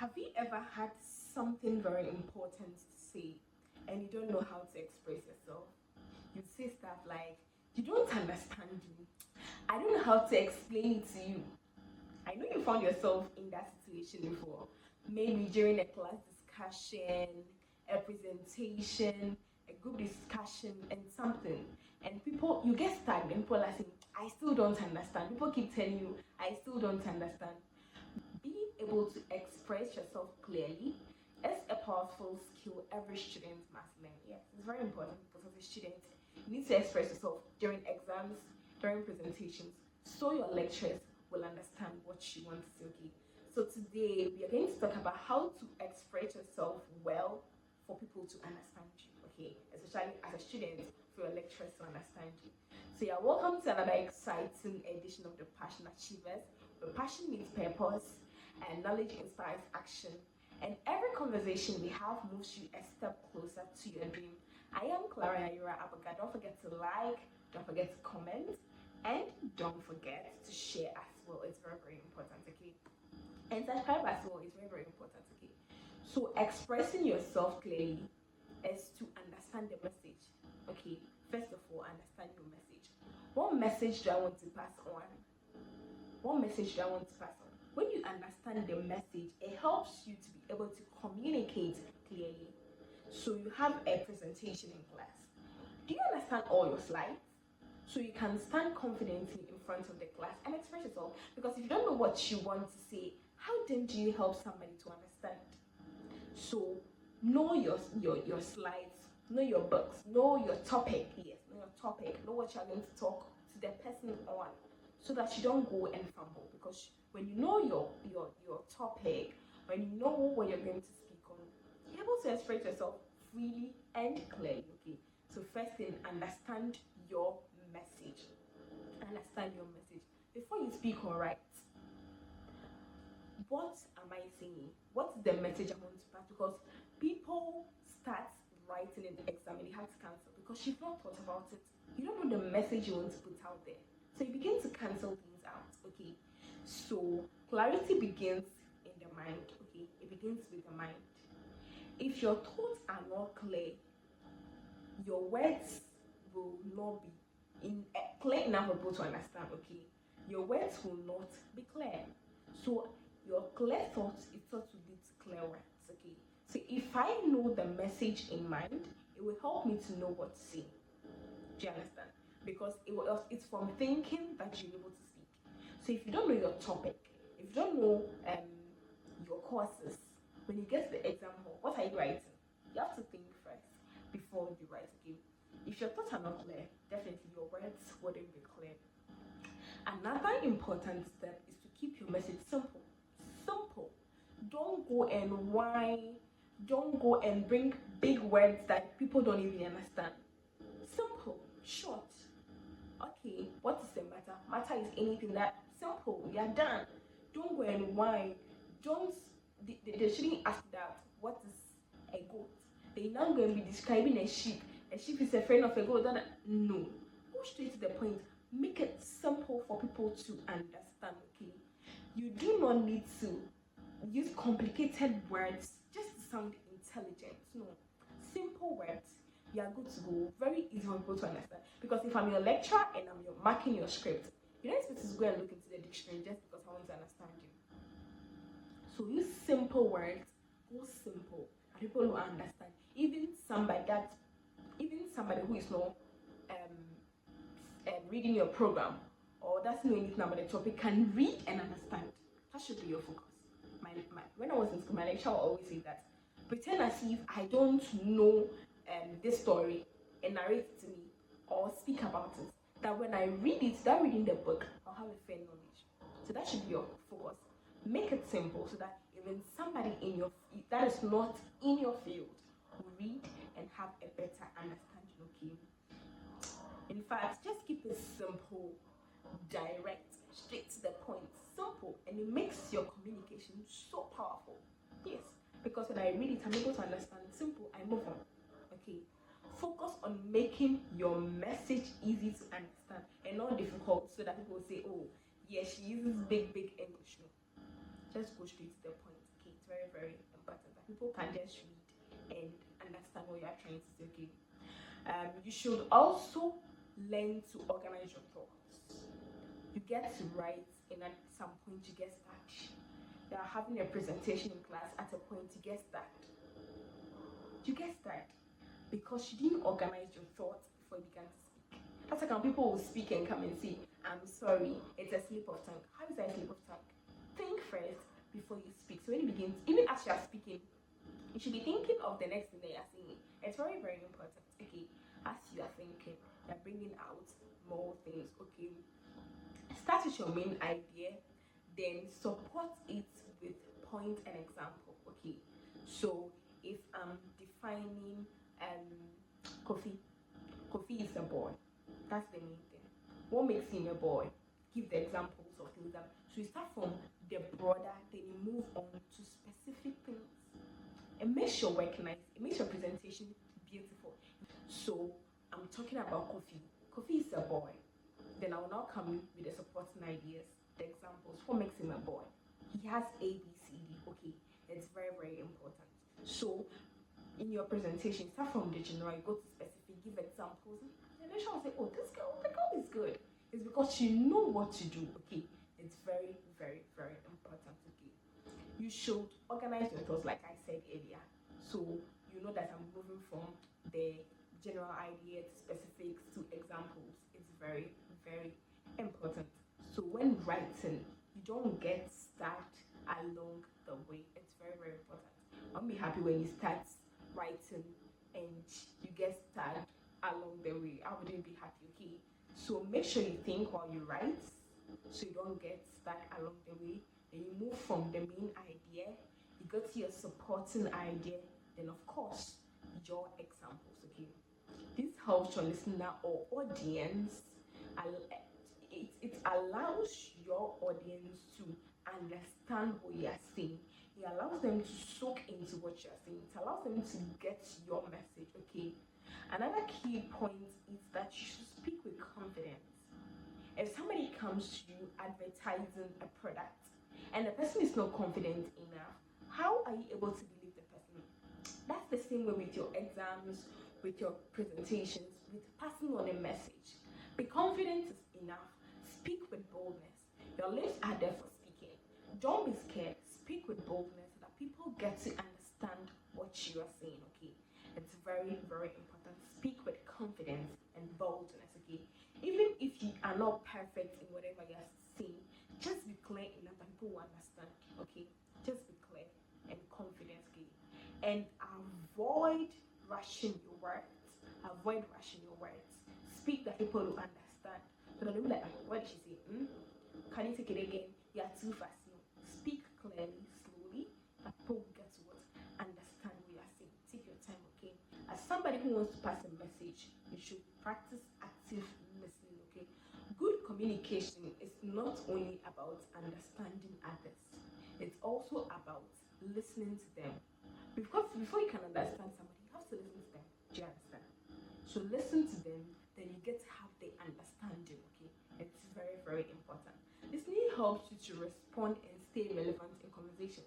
Have you ever had something very important to say and you don't know how to express yourself? You say stuff like, "You don't understand me. I don't know how to explain it to you." I know you found yourself in that situation before. Maybe during a class discussion, a presentation, a group discussion, and something. And people, you get stuck, and people are saying, "I still don't understand." People keep telling you, "I still don't understand." Being able to express yourself clearly is a powerful skill every student must learn. Yes, it's very important because as a student, you need to express yourself during exams, during presentations, so your lecturers will understand what you want to say. Okay. So today we are going to talk about how to express yourself well for people to understand you. Okay, especially as a student, for your lecturers to understand you. So you're welcome to another exciting edition of the Passion Achievers, where passion meets purpose and knowledge inspires action. And every conversation we have moves you a step closer to your dream. I am Clara Yura Abaga. Don't forget to like, don't forget to comment, and don't forget to share as well. It's very, very important, okay? And subscribe as well. It's very, very important, okay? So expressing yourself clearly is to understand the message. Okay, first of all, understand your message. What message do I want to pass on? What message do I want to pass on? When you understand the message, it helps you to be able to communicate clearly. So you have a presentation in class. Do you understand all your slides? So you can stand confidently in front of the class and express yourself. Because if you don't know what you want to say, how then do you help somebody to understand? So know your slides, know your books, know your topic. Yes, know your topic. Know what you're going to talk to the person on, so that you don't go and fumble. Because when you know your topic, when you know what you're going to speak on, you're able to express yourself freely and clearly. Okay. So first thing, understand your message. Understand your message before you speak or write. What am I saying? What's the message I want to pass? Because people start writing in the exam and you have to cancel because you've not thought about it. You don't know the message you want to put out there. So you begin to cancel things out. Okay. So clarity begins in the mind. Okay. It begins with the mind. If your thoughts are not clear, your words will not be clear enough for people to understand. Okay. Your words will not be clear. So your clear thoughts is thought to lead to clear words. Okay. So if I know the message in mind, it will help me to know what to say. Do you understand? Because it's from thinking that you're able to speak. So if you don't know your topic, if you don't know your courses, when you get to the exam hall, what are you writing? You have to think first before you write. Okay. If your thoughts are not clear, definitely your words wouldn't be clear. Another important step is to keep your message simple. Simple. Don't go and whine. Don't go and bring big words that people don't even understand. Simple, short. Okay, what is the matter? Matter is anything that simple. We are done. Don't go and whine. Don't. They shouldn't ask that. What is a goat? They're not going to be describing a sheep. A sheep is a friend of a goat. No. Go straight to the point. Make it simple for people to understand. Okay. You do not need to use complicated words just to sound intelligent. No. Simple words. You are good to go. Very easy for people to understand. Because if I'm your lecturer and I'm marking your script, you don't expect to go and look into the dictionary just because I want to understand you. So use simple words. Go simple. And people will understand. Even somebody who is not reading your program or doesn't know anything about the topic can read and understand. That should be your focus. When I was in school, my lecturer always say that pretend as if I don't know this story and narrate it to me or speak about it. That when I read it, that reading the book, I'll have a fair knowledge. So that should be your focus. Make it simple so that even somebody that is not in your field will read and have a better understanding. Okay. In fact, just keep it simple, direct, straight to the point, simple, and it makes your communication so powerful. Yes, because when I read it, I'm able to understand. Simple, I move on. Okay, focus on making your message easy to understand and not difficult, so that people say, "Oh, yeah, she uses big English." No, just go straight to the point. Okay, it's very, very that people can just read and understand what you are trying to say. Okay. You should also learn to organize your thoughts. You get to write, and at some point you get stuck. You are having a presentation in class. At a point you get stuck. You get stuck because you didn't organize your thoughts before you began to speak. That's like when people will speak and come and say, "I'm sorry, it's a slip of tongue." How is that a slip of tongue? Think first before you speak. So when you begin, even as you are speaking, you should be thinking of the next thing that you are saying. It's very, very important. Okay, as you are thinking, you're bringing out more things. Okay, start with your main idea, then support it with point and example. Okay, so if I'm defining Kofi, Kofi is a boy. That's the main thing. What makes him a boy? Give the examples of things that. So you start from the broader, then you move on to specific things. It makes your work nice. It makes your presentation beautiful. So I'm talking about Kofi. Kofi is a boy. Then I will now come with the supporting ideas, the examples. What makes him a boy? He has A, B, C, D. Okay, it's very, very important. So in your presentation, start from the general, you go to specific, give examples, and then she'll say, "Oh, the girl is good." It's because she know what to do. Okay, it's very, very, very important. Okay, you should organize your thoughts, like I said earlier. So you know that I'm moving from the general idea to specifics to examples. It's very, very important. So when writing, you don't get stuck along the way. It's very, very important. I'll be happy when you start writing and you get stuck along the way. I wouldn't be happy. Okay, so make sure you think while you write, so you don't get stuck along the way. Then you move from the main idea, you go to your supporting idea, then of course your examples. Okay, this helps your listener or audience. It allows your audience to understand what you are saying. It allows them to soak into what you are saying. It allows them to get your message. Okay, another key point is that you should speak with confidence. If somebody comes to you advertising a product and the person is not confident enough, how are you able to believe the person? That's the same way with your exams, with your presentations, with passing on a message. Be confident is enough. Speak with boldness. Your lips are there for speaking. Don't be scared. Speak with boldness so that people get to understand what you are saying. Okay, it's very, very important. Speak with confidence and boldness. Okay, even if you are not perfect in whatever you are saying, just be clear enough that people will understand. Okay, just be clear and confident. Okay, and avoid rushing your words. Avoid rushing your words. Speak that people will understand. So don't be like, what did she say? Can you take it again? You are too fast. No. Speak clearly, slowly, that people will get to what understand what you are saying. Take your time. Okay, as somebody who wants to pass a message, you should practice active listening. Okay, good communication is not only about understanding others, it's also about listening to them. Because before you can understand somebody, you have to listen to them. Do you understand? So listen to them, then you get to have the understanding. Okay, it's very, very important. Listening helps you to respond and stay relevant in conversation.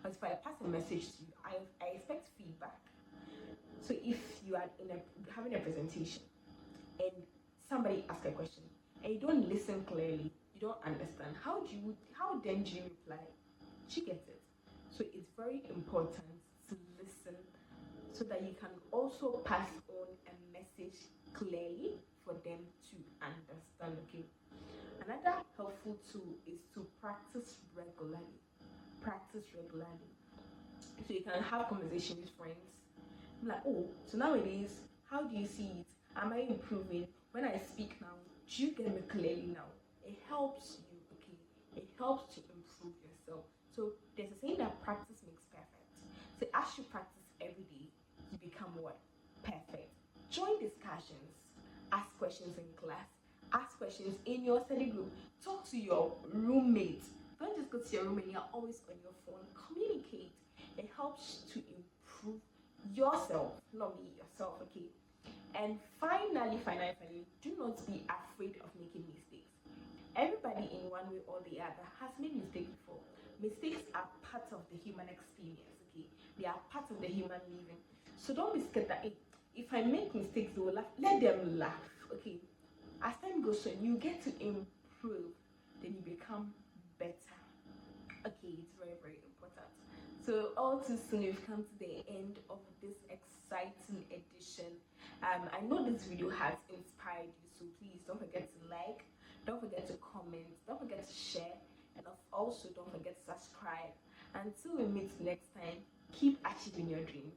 But if I pass a message to you, I expect feedback. So if you are having a presentation and somebody asks a question and you don't listen clearly, you don't understand, how then do you reply? She gets it. So it's very important to listen so that you can also pass on a message clearly for them to understand. Okay, another helpful tool is to practice regularly. Practice regularly. So you can have conversation with friends. Like, "Oh, so nowadays, how do you see it? Am I improving? When I speak now, do you get me clearly now?" It helps you. Okay, it helps to improve yourself. So there's a saying that practice makes perfect. So as you practice every day, you become what? Perfect. Join discussions. Ask questions in class. Ask questions in your study group. Talk to your roommates. Don't just go to your room and you're always on your phone. Communicate. It helps to improve yourself, not me, yourself. Okay. And finally, do not be afraid of making mistakes. Everybody in one way or the other has made mistakes before. Mistakes are part of the human experience. Okay, they are part of the human living. So don't be scared that if I make mistakes, they will laugh. Let them laugh. Okay. As time goes on, you get to improve, then you become better. Okay, it's very, very important. So all too soon, we've come to the end of this exciting edition. I know this video has inspired you, so please don't forget to like, don't forget to comment, don't forget to share, and also don't forget to subscribe. Until we meet next time, keep achieving your dreams.